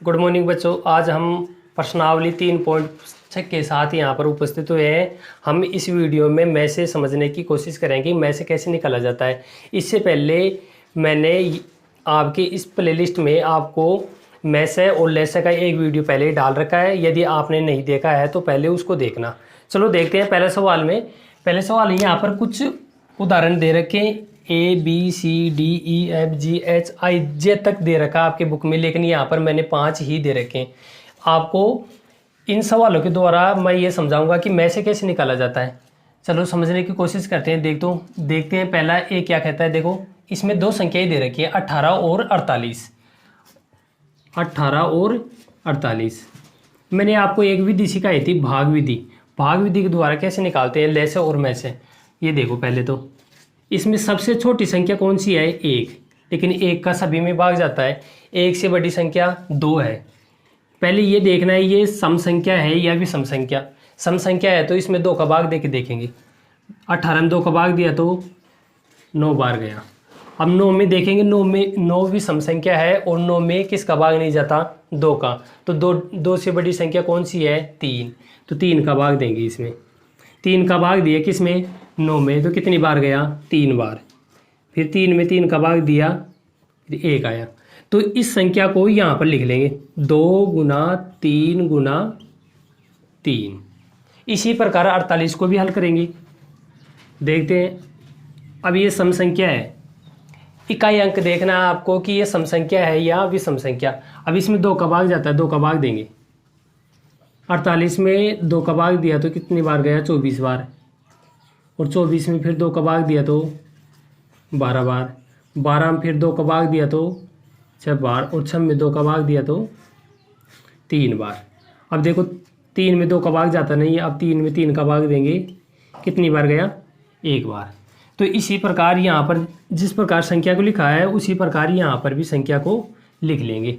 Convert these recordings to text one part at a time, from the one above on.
Good morning बच्चों। आज हम प्रश्नावली 3.6 के साथ यहाँ पर उपस्थित हुए हैं। हम इस वीडियो में मैसे समझने की कोशिश करेंगे मैसे कैसे निकाला जाता है। इससे पहले मैंने आपके इस प्लेलिस्ट में आपको मैसे और लेसे का एक वीडियो पहले ही डाल रखा है। यदि आपने नहीं देखा है तो पहले उसको देखना। चलो देखते हैं पहले सवाल में। पहले सवाल यहाँ पर कुछ उदाहरण दे रखे हैं। ABCDEFGHI तक दे रखा है आपके बुक में, लेकिन यहाँ पर मैंने 5 ही दे रखे हैं। आपको इन सवालों के द्वारा मैं ये समझाऊंगा कि मैसे कैसे निकाला जाता है। चलो समझने की कोशिश करते हैं। देखते हैं पहला ए क्या कहता है। देखो इसमें 2 संख्याएं दे रखी है 18 और 48। 18 और 48। मैंने आपको एक विधि सिखाई थी, भाग विधि। भाग विधि के द्वारा कैसे निकालते हैं लेसे और मैसे। ये देखो पहले तो इसमें सबसे छोटी संख्या कौन सी है? 1, लेकिन 1 का सभी में भाग जाता है। 1 से बड़ी संख्या 2 है। पहले ये देखना है ये सम संख्या है या विषम संख्या। सम संख्या है तो इसमें 2 का भाग दे के देखेंगे। 18 में 2 का भाग दिया तो 9 बार गया। अब 9 में देखेंगे, 9 विषम संख्या है और 9 में किसका भाग नहीं जाता? 2 का। तो 2 से बड़ी संख्या कौन सी है? 3। तो 3 का भाग देंगे इसमें। 3 का भाग दिया किसमें? 9 में। तो कितनी बार गया? 3 बार। फिर 3 में 3 का भाग दिया, फिर 1 आया। तो इस संख्या को यहाँ पर लिख लेंगे 2 गुना 3 गुना 3। इसी प्रकार 48 को भी हल करेंगे। देखते हैं। अब ये सम संख्या है। इकाई अंक देखना है आपको कि ये सम संख्या है या विषम संख्या। अब इसमें 2 का भाग जाता है, 2 का भाग देंगे। 48 में 2 का भाग दिया तो कितनी बार गया? 24 बार। और 24 में फिर 2 का भाग दिया तो 12 बार। 12 में फिर 2 का भाग दिया तो 6 बार। और 6 में 2 का भाग दिया तो 3 बार। अब देखो 3 में 2 का भाग जाता नहीं है। अब 3 में 3 का भाग देंगे, कितनी बार गया? 1 बार। तो इसी प्रकार यहाँ पर जिस प्रकार संख्या को लिखा है उसी प्रकार यहाँ पर भी संख्या को लिख लेंगे।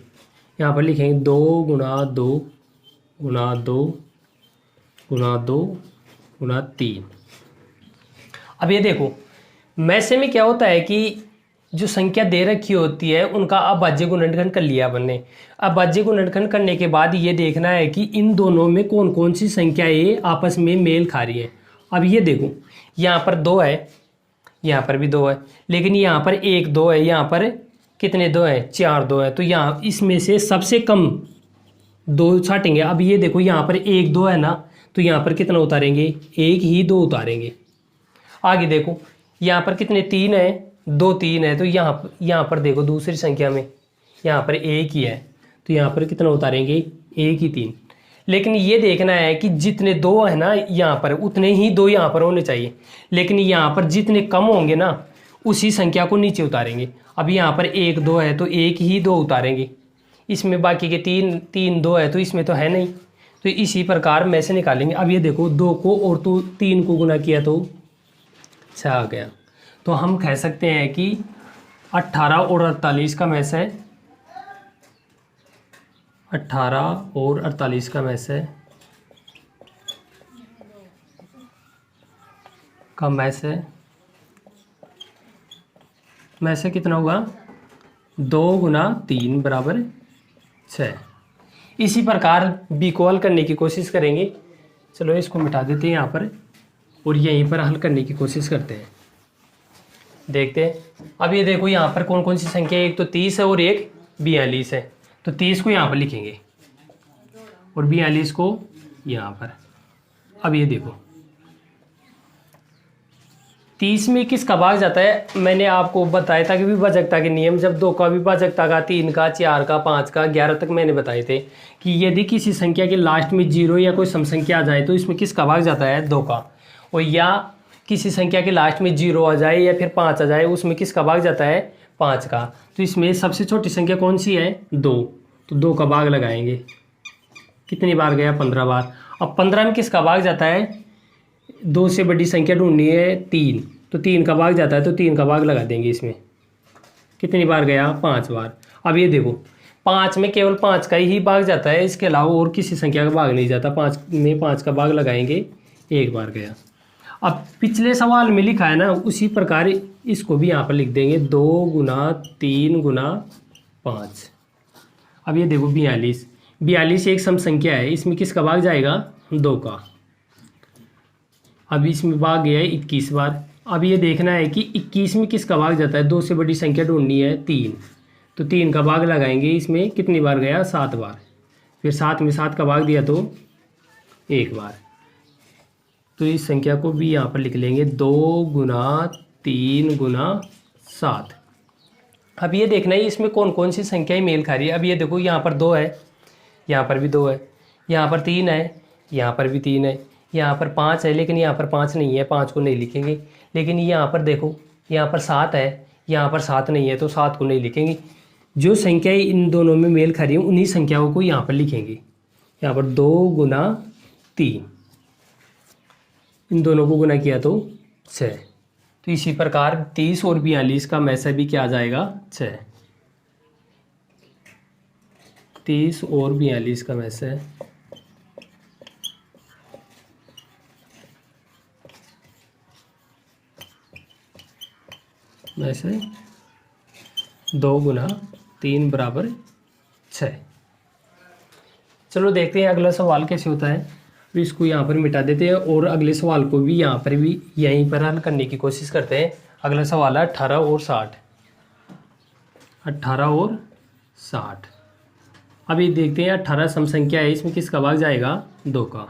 यहाँ पर लिखेंगे 2 गुना 2 गुना 2 गुना 2 गुना 3। अब ये देखो मैसे में क्या होता है कि जो संख्या दे रखी होती है उनका अभाज्य गुणनखंड कर लिया अपन ने। अभाज्य गुणनखंड करने के बाद ये देखना है कि इन दोनों में कौन कौन सी संख्याएं आपस में मेल खा रही है। अब ये देखो यहाँ पर 2 है, यहाँ पर भी 2 है, लेकिन यहाँ पर 1 2 है, यहाँ पर कितने 2 है? 4 2 है। तो यहाँ इसमें से सबसे कम 2 छाटेंगे। अब ये देखो यहाँ पर 1 2 है ना, तो यहाँ पर कितना उतारेंगे? 1 ही 2 उतारेंगे। आगे देखो यहाँ पर कितने 3 है? 2 3 है। तो यहाँ पर देखो दूसरी संख्या में यहाँ पर 1 ही है, तो यहाँ पर कितना उतारेंगे? 1 ही 3। लेकिन ये देखना है कि जितने 2 है ना यहाँ पर उतने ही 2 यहाँ पर होने चाहिए, लेकिन यहाँ पर जितने कम होंगे ना उसी संख्या को नीचे उतारेंगे। अब यहाँ पर 1 2 है तो 1 ही 2 उतारेंगे। इसमें बाकी के 3 2 है तो इसमें तो है नहीं। तो इसी प्रकार में से निकालेंगे। अब ये देखो 2 को और तो 3 को गुना किया तो 6 आ गया। तो हम कह सकते हैं कि 18 और 48 का मैस है। 18 और 48 का मैस है मैस है कितना होगा? 2 गुना 3 बराबर 6। इसी प्रकार बी को हल करने की कोशिश करेंगे। चलो इसको मिटा देते हैं यहाँ पर और यहीं पर हल करने की कोशिश करते हैं। देखते हैं। अब ये देखो यहाँ पर कौन कौन सी संख्या है? एक तो 30 है और एक 42 है। तो 30 को यहाँ पर लिखेंगे और 42 को यहाँ पर। अब ये देखो 30 में किसका भाग जाता है? मैंने आपको बताया था कि विभाजकता के नियम, जब 2 का विभाजकता का 3 का 4 का 5 का 11 तक मैंने बताए थे कि यदि किसी संख्या के लास्ट में 0 या कोई सम संख्या आ जाए तो इसमें किसका भाग जाता है? 2 का। और या किसी संख्या के लास्ट में 0 आ जाए या फिर 5 आ जाए उसमें किसका भाग जाता है? 5 का। तो इसमें सबसे छोटी संख्या कौन सी है? 2। तो 2 का भाग लगाएंगे, कितनी बार गया? 15 बार। अब 15 में किसका भाग जाता है? 2 से बड़ी संख्या ढूंढनी है 3, तो 3 का भाग जाता है, तो 3 का भाग लगा देंगे इसमें। कितनी बार गया? 5 बार। अब ये देखो 5 में केवल 5 का ही भाग जाता है, इसके अलावा और किसी संख्या का भाग नहीं जाता। 5 में 5 का भाग लगाएंगे, 1 बार गया। अब पिछले सवाल में लिखा है ना उसी प्रकार इसको भी यहाँ पर लिख देंगे 2 गुना 3 गुना 5। अब ये देखो 42, 42 एक सम संख्या है, इसमें किसका भाग जाएगा? 2 का। अब इसमें भाग गया है 21 बार। अब ये देखना है कि 21 में किसका भाग जाता है, 2 से बड़ी संख्या ढूंढनी है 3, तो 3 का भाग लगाएंगे, इसमें कितनी बार गया? 7 बार। फिर 7 में 7 का भाग दिया तो 1 बार। तो इस संख्या को भी यहाँ पर लिख लेंगे 2 गुना 3 गुना 7। अब ये देखना है इसमें कौन कौन सी संख्याएं मेल खा रही है। अब ये देखो यहाँ पर 2 है, यहाँ पर भी 2 है, यहाँ पर 3 है, यहाँ पर भी 3 है, यहाँ पर 5 है, लेकिन यहाँ पर 5 नहीं है, 5 को नहीं लिखेंगे। लेकिन यहाँ पर देखो, यहाँ पर 7 है, यहाँ पर 7 नहीं है, तो 7 को नहीं लिखेंगे। जो संख्याएं इन दोनों में मेल खा रही हैं उन्हीं संख्याओं को यहाँ पर लिखेंगे। यहाँ पर 2 गुना 3, इन दोनों को गुना किया तो 6। तो इसी प्रकार 30 और 42 का मैसे भी क्या आ जाएगा? 6। 30 और 42 का मैसे वैसे 2 गुना 3 बराबर 6। चलो देखते हैं अगला सवाल कैसे होता है। तो इसको यहाँ पर मिटा देते हैं और अगले सवाल को भी यहाँ पर भी यहीं पर हल करने की कोशिश करते हैं। अगला सवाल है 18 और 60। 18 और 60। अभी देखते हैं 18 सम संख्या है, इसमें किसका भाग जाएगा? 2 का।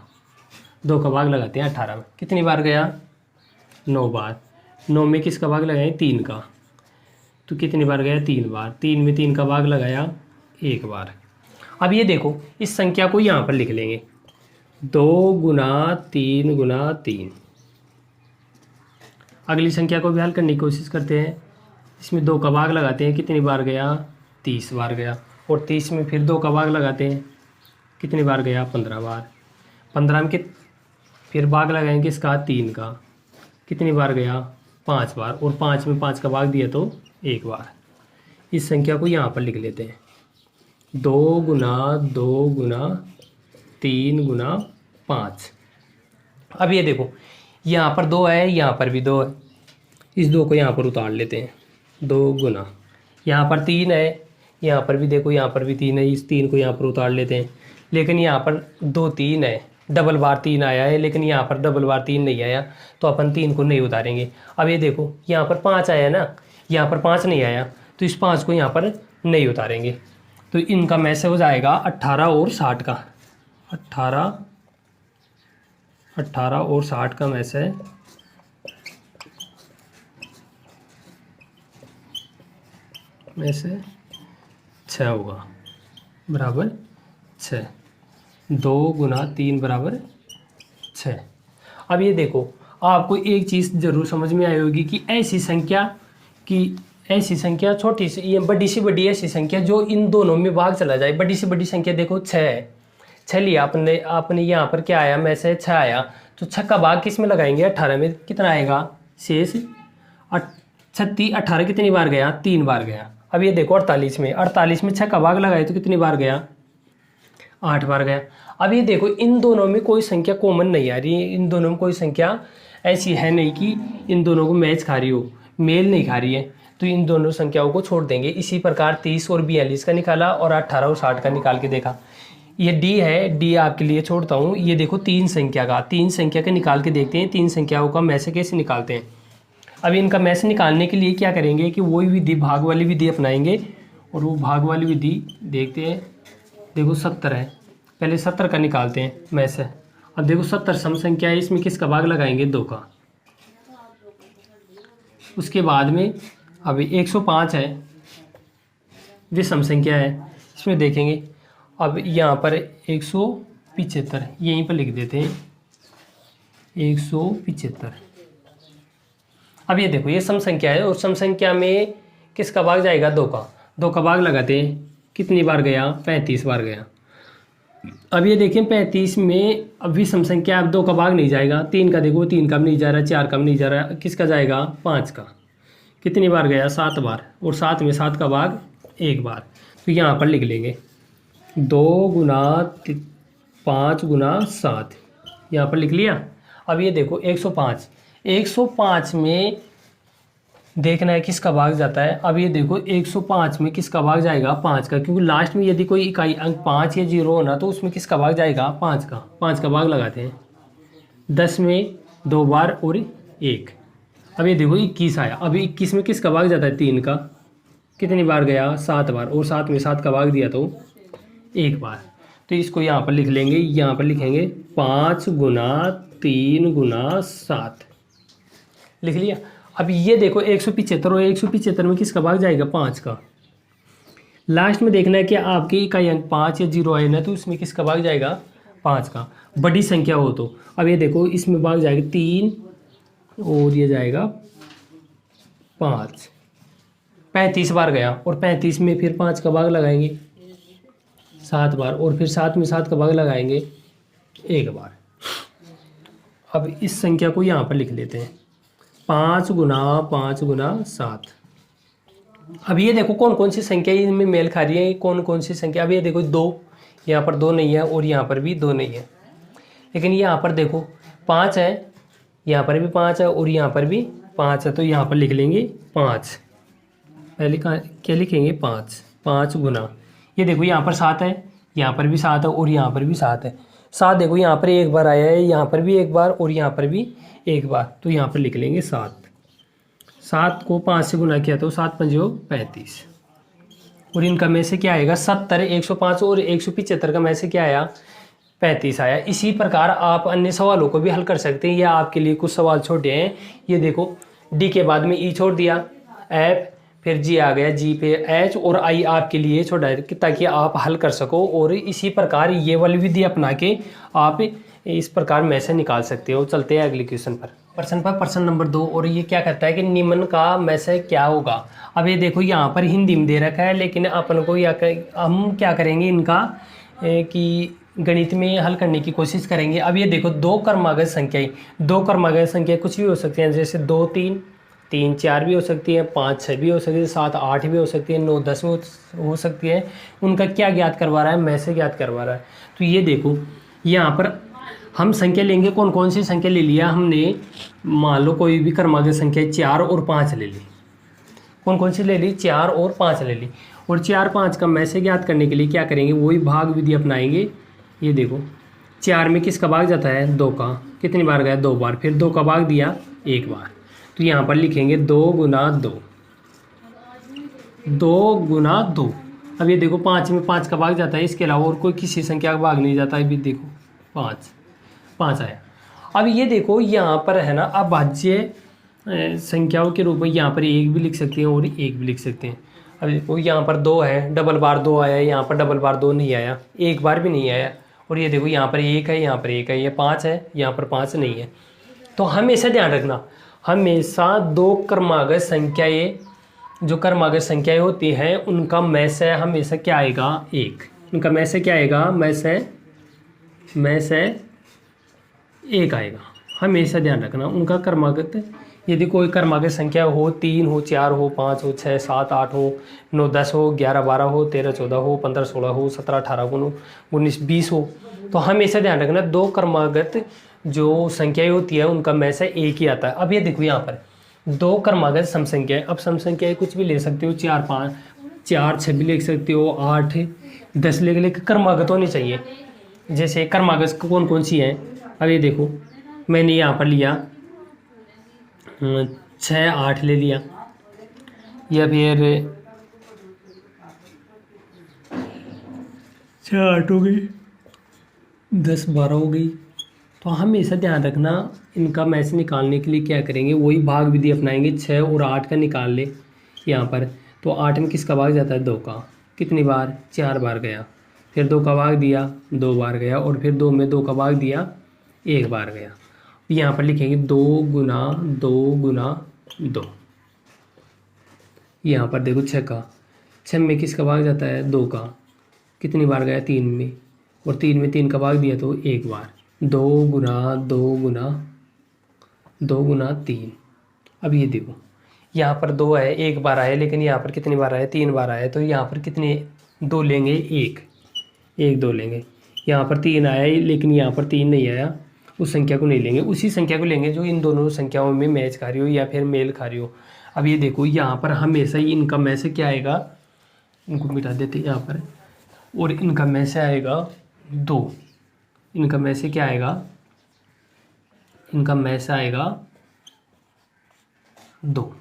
2 का भाग लगाते हैं 18 में, कितनी बार गया? 9 बार। 9 में किसका भाग लगाएं? 3 का, तो कितनी बार गया? 3 बार। 3 में 3 का भाग लगाया 1 बार। अब ये देखो इस संख्या को यहाँ पर लिख लेंगे 2 गुना 3 गुना 3। अगली संख्या को भी हल करने की कोशिश करते हैं। इसमें 2 का भाग लगाते हैं, कितनी बार गया? 30 बार गया। और 30 में फिर 2 का भाग लगाते हैं, कितनी बार गया? 15 बार। 15 में फिर भाग लगाएंगे इसका 3 का, कितनी बार गया? 5 बार। और 5 में 5 का भाग दिया तो 1 बार। इस संख्या को यहाँ पर लिख लेते हैं 2 गुना 2 गुना 3 गुना 5। अब ये देखो यहाँ पर 2 है, यहाँ पर भी 2 है, इस 2 को यहाँ पर उतार लेते हैं। 2 गुना, यहाँ पर 3 है, यहाँ पर भी देखो, यहाँ पर भी 3 है, इस 3 को यहाँ पर उतार लेते हैं। लेकिन यहाँ पर 2 3 है, डबल बार 3 आया है, लेकिन यहाँ पर डबल बार 3 नहीं आया, तो अपन 3 को नहीं उतारेंगे। अब ये देखो यहाँ पर 5 आया ना, यहाँ पर 5 नहीं आया, तो इस 5 को यहाँ पर नहीं उतारेंगे। तो इनका मैसे हो जाएगा 18 और 60 का। 18 और 60 का मैसे में से 6 होगा, बराबर 6। 2 गुना 3 बराबर 6। अब ये देखो आपको एक चीज़ ज़रूर समझ में आई होगी कि ऐसी संख्या छोटी सी, ये बड़ी सी बड़ी ऐसी संख्या जो इन दोनों में भाग चला जाए। बड़ी सी बड़ी संख्या देखो 6 है, 6 लिया आपने यहाँ पर क्या आया? मैसे 6 आया, तो 6 का भाग किस में लगाएंगे? 18 में। कितना आएगा? शेष 36। 18 कितनी बार गया? 3 बार गया। अब ये देखो 48 में 6 का भाग लगाए तो कितनी बार गया? 8 बार गया। अब ये देखो इन दोनों में कोई संख्या कॉमन नहीं आ रही है, इन दोनों में कोई संख्या ऐसी है नहीं कि इन दोनों को मैच खा रही हो, मेल नहीं खा रही है, तो इन दोनों संख्याओं को छोड़ देंगे। इसी प्रकार 30 और 42 का निकाला और 18 और 60 का निकाल के देखा। ये डी है, डी आपके लिए छोड़ता हूँ। ये देखो 3 संख्या का निकाल के देखते हैं 3 संख्याओं का मैसे कैसे निकालते हैं। अब इनका मैसे निकालने के लिए क्या करेंगे कि वही विधि, भाग वाली विधि अपनाएंगे। और वो भाग वाली विधि देखते हैं। देखो 70 है, पहले 70 का निकालते हैं मैसे। अब देखो 70 सम संख्या है, इसमें किसका भाग लगाएंगे? 2 का। उसके बाद में अभी 105 है, विषम संख्या है, इसमें देखेंगे। अब यहाँ पर 175 यहीं पर लिख देते हैं 175। अब ये देखो ये सम संख्या है और सम संख्या में किसका भाग जाएगा? 2 का। 2 का भाग लगाते हैं, कितनी बार गया? 35 बार गया। अब ये देखें 35 में अब भी सम संख्या, अब 2 का भाग नहीं जाएगा। 3 का देखो, 3 का भी नहीं जा रहा, 4 का भी नहीं जा रहा, किसका जाएगा? 5 का। कितनी बार गया? 7 बार। और 7 में 7 का भाग 1 बार। तो यहाँ पर लिख लेंगे 2 गुना 5 गुना 7, यहाँ पर लिख लिया। अब ये देखो 105 में देखना है किसका भाग जाता है। अब ये देखो 105 में किसका भाग जाएगा, 5 का, क्योंकि लास्ट में यदि कोई इकाई अंक 5 या 0 होना तो उसमें किसका भाग जाएगा, 5 का। 5 का भाग लगाते हैं 10 में 2 बार और 1। अब ये देखो 21 आया। अब 21 में किसका भाग जाता है, 3 का। कितनी बार गया, 7 बार, और 7 में 7 का भाग दिया तो 1 बार। तो इसको यहाँ पर लिख लेंगे, यहाँ पर लिखेंगे 5 गुना 3 गुना 7, लिख लिया। अब ये देखो 175 और 175 में किसका भाग जाएगा, 5 का। लास्ट में देखना है कि आपकी इकाई अंक 5 या 0 आए ना तो उसमें किसका भाग जाएगा, 5 का, बड़ी संख्या हो तो। अब ये देखो इसमें भाग जाएगा 3 और ये जाएगा 5, 35 बार गया, और 35 में फिर 5 का भाग लगाएंगे 7 बार, और फिर 7 में 7 का भाग लगाएंगे 1 बार। अब इस संख्या को यहाँ पर लिख लेते हैं 5 गुना 7। अब ये देखो कौन कौन सी संख्या इनमें मेल खा रही है, कौन कौन सी संख्या। अब ये देखो 2, यहाँ पर 2 नहीं है और यहाँ पर भी 2 नहीं है, लेकिन यहाँ पर देखो 5 है, यहाँ पर भी 5 है और यहाँ पर भी 5 है, तो यहाँ पर लिख लेंगे 5। पहले क्या लिखेंगे, 5। 5 गुना, ये देखो यहाँ पर 7 है, यहाँ पर भी 7 है और यहाँ पर भी 7 है। 7 देखो यहाँ पर 1 बार आया है, यहाँ पर भी 1 बार और यहाँ पर भी 1 बार, तो यहाँ पर लिख लेंगे 7। 7 को 5 से गुना किया तो 7 पंजो 35, और इनका में से क्या आएगा, 70। 105 और 175 का में से क्या आया, 35 आया। इसी प्रकार आप अन्य सवालों को भी हल कर सकते हैं, या आपके लिए कुछ सवाल छोटे हैं। ये देखो डी के बाद में ई छोड़ दिया, एफ, फिर जी आ गया, जी पे एच और आई आपके लिए छोड़ा है ताकि आप हल कर सको। और इसी प्रकार ये वाली विधि अपना के आप इस प्रकार में से निकाल सकते हो। चलते हैं अगले क्वेश्चन पर। प्रश्न नंबर 2, और ये क्या करता है कि निम्न का में से क्या होगा। अब ये देखो यहाँ पर हिंदी में दे रखा है, लेकिन अपन को हम क्या करेंगे इनका कि गणित में हल करने की कोशिश करेंगे। अब ये देखो 2 क्रमागत संख्याएं, 2 क्रमागत संख्या कुछ भी हो सकती हैं, जैसे 2 3, 3 4 भी हो सकती है, 5 6 भी हो सकती है, 7 8 भी हो सकती है, 9 10 हो सकती है। उनका क्या ज्ञात करवा रहा है, में से ज्ञात करवा रहा है। तो ये देखो यहाँ पर हम संख्या लेंगे, कौन कौन सी संख्या ले लिया हमने, मान लो कोई भी क्रमागत संख्या 4 और 5 ले ली। कौन कौन सी ले ली, 4 और 5 ले ली। और 4 5 का में से ज्ञात करने के लिए क्या करेंगे, वही भाग विधि अपनाएंगे। ये देखो 4 में किसका भाग जाता है, 2 का। कितनी बार गया, 2 बार, फिर 2 का भाग दिया 1 बार, तो यहाँ पर लिखेंगे 2 गुना 2, 2 गुना 2। अब ये देखो 5 में 5 का भाग जाता है, इसके अलावा और कोई किसी संख्या का भाग नहीं जाता है। अभी देखो 5 आया। अब ये देखो यहाँ पर है ना अभाज्य संख्याओं के रूप में यहाँ पर 1 भी लिख सकते हैं और 1 भी लिख सकते हैं। अब देखो यहाँ पर 2 है, डबल बार 2 आया, यहाँ पर डबल बार 2 नहीं आया, 1 बार भी नहीं आया। और ये देखो यहाँ पर 1 है, यहाँ पर 1 है, ये 5 है, यहाँ पर 5 नहीं है। तो हमेशा ध्यान रखना, हमेशा 2 क्रमागत संख्याएँ, जो क्रमागत संख्याएँ होती हैं उनका में से हमेशा क्या आएगा, 1। उनका में से क्या आएगा, में से 1 आएगा। हमेशा ध्यान रखना उनका क्रमागत। यदि कोई क्रमागत संख्या हो, 3 हो, 4 हो, 5 हो, 6 7 8 हो, 9 10 हो, 11 12 हो, 13 14 हो, 15 16 हो, 17 18 19 20 हो, तो हमेशा ध्यान रखना 2 क्रमागत जो संख्याएं होती है उनका में से 1 ही आता है। अब ये देखो यहाँ पर 2 क्रमागत सम संख्याएं, अब सम संख्याएं कुछ भी ले सकते हो, 4 5 4 6 भी लिख सकते हो, 8 10 लेकिन क्रमागत होनी चाहिए। जैसे क्रमागत कौन कौन सी हैं, अब ये देखो मैंने यहाँ पर लिया 6 8 ले लिया, या फिर 6 8 हो गई, 10 12 हो गई। तो हमेशा ध्यान रखना इनका मैच निकालने के लिए क्या करेंगे, वही भाग विधि अपनाएंगे। 6 और 8 का निकाल ले यहाँ पर, तो 8 में किसका भाग जाता है, 2 का। कितनी बार, 4 बार गया, फिर 2 का भाग दिया 2 बार गया, और फिर 2 में 2 का भाग दिया 1 बार गया। यहाँ पर लिखेंगे 2 गुना 2 गुना 2। यहाँ पर देखो 6 में किसका भाग जाता है, 2 का। कितनी बार गया, 3 में, और 3 में 3 का भाग दिया तो 1 बार। 2 गुना 2 गुना 2 गुना 3। अब ये देखो यहाँ पर 2 है, 1 बार आया, लेकिन यहाँ पर कितनी बार आया, 3 बार आया, तो यहाँ पर कितने 2 लेंगे, 1 2 लेंगे। यहाँ पर 3 आया लेकिन यहाँ पर 3 नहीं आया, उस संख्या को नहीं लेंगे, उसी संख्या को लेंगे जो इन दोनों संख्याओं में मैच खा रही हो या फिर मेल खा रही हो। अब ये देखो यहाँ पर हमेशा ही इनका में से क्या आएगा, इनको मिटा देते यहाँ पर, और इनका में से आएगा 2, इनका में से क्या आएगा, इनका में से आएगा 2।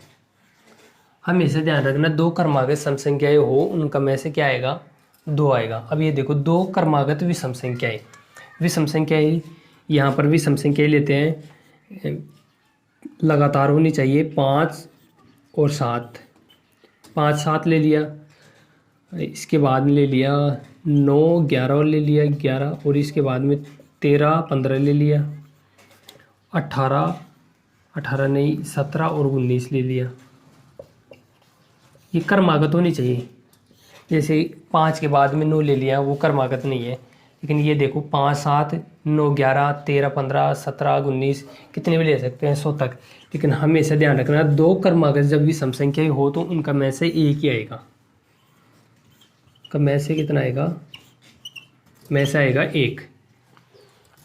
हमेशा ध्यान रखना 2 क्रमागत सम संख्याएं हो उनका में से क्या आएगा, 2 आएगा। अब ये देखो 2 क्रमागत विषम संख्याएं, विषम संख्याएं यहाँ पर विषम संख्याएं लेते हैं, लगातार होनी चाहिए, 5 और 7, 5 7 ले लिया, इसके बाद में ले लिया 9 11 और ले लिया 11, और इसके बाद में 13 15 ले लिया, 18 नहीं 17 और 19 ले लिया। ये क्रमागत होनी चाहिए, जैसे 5 के बाद में 9 ले लिया वो क्रमागत नहीं है, लेकिन ये देखो 5 7 9 11 13 15 17 19 कितने भी ले सकते हैं 100 तक। लेकिन हमेशा ध्यान रखना 2 क्रमागत जब भी सम संख्या हो तो उनका में से एक ही आएगा, का में से कितना आएगा, में से आएगा 1।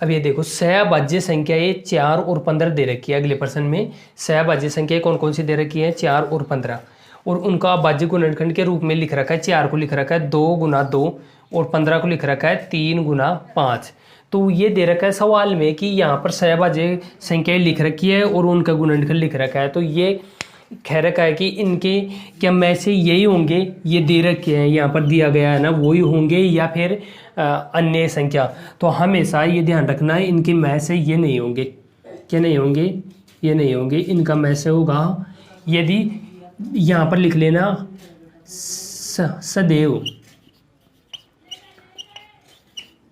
अब ये देखो सहभाज्य संख्याएं 4 और 15 दे रखी है, अगले प्रश्न में सहभाज्य संख्याएं कौन कौन सी दे रखी है, 4 और 15, और उनका भाज्य गुणनखंड के रूप में लिख रखा है, 4 को लिख रखा है 2 गुना 2 और 15 को लिख रखा है 3 गुना 5। तो ये दे रखा है सवाल में कि यहाँ पर सहभाज्य संख्याएं लिख रखी है और उनका गुणनखंड लिख रखा है, तो ये कह रखा है कि इनके क्या में से यही होंगे, ये दे रखे हैं यहाँ पर दिया गया है ना, वही होंगे या फिर अन्य संख्या। तो हमेशा ये ध्यान रखना है इनके में से ये नहीं होंगे, क्या नहीं होंगे, ये नहीं होंगे, इनका में से होगा, यदि यहाँ पर लिख लेना सदैव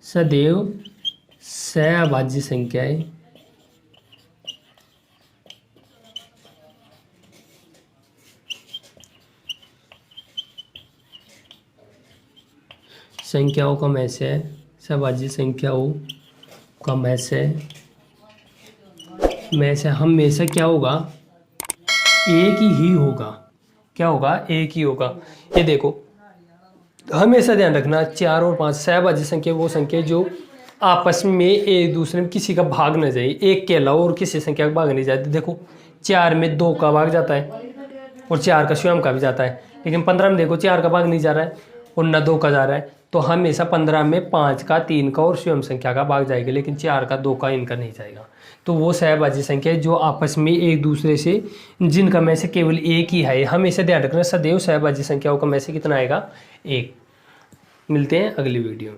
सदैव सहभाज्य संख्याएं संख्याओं का में से, सहभाज्य संख्याओं का में से हमेशा क्या होगा, एक ही होगा, क्या होगा, एक ही होगा। ये देखो हमेशा ध्यान रखना 4 और 5 सहभाज्य संख्या वो संख्या जो आपस में एक दूसरे में किसी का भाग न जाए, एक के अलावा और किसी संख्या का भाग नहीं जाती। देखो 4 में 2 का भाग जाता है और 4 का स्वयं का भी जाता है, लेकिन 15 में देखो 4 का भाग नहीं जा रहा है और न 2 का जा रहा है, तो हमेशा 15 में 5 का 3 का और स्वयं संख्या का भाग जाएगा, लेकिन 4 का 2 का इनका नहीं जाएगा। तो वो सहभाज्य संख्या जो आपस में एक दूसरे से, जिनका में से केवल एक ही है, हमेशा ध्यान रखना सदैव सहभाज्य संख्याओं का में से कितना आएगा, 1। मिलते हैं अगली वीडियो में।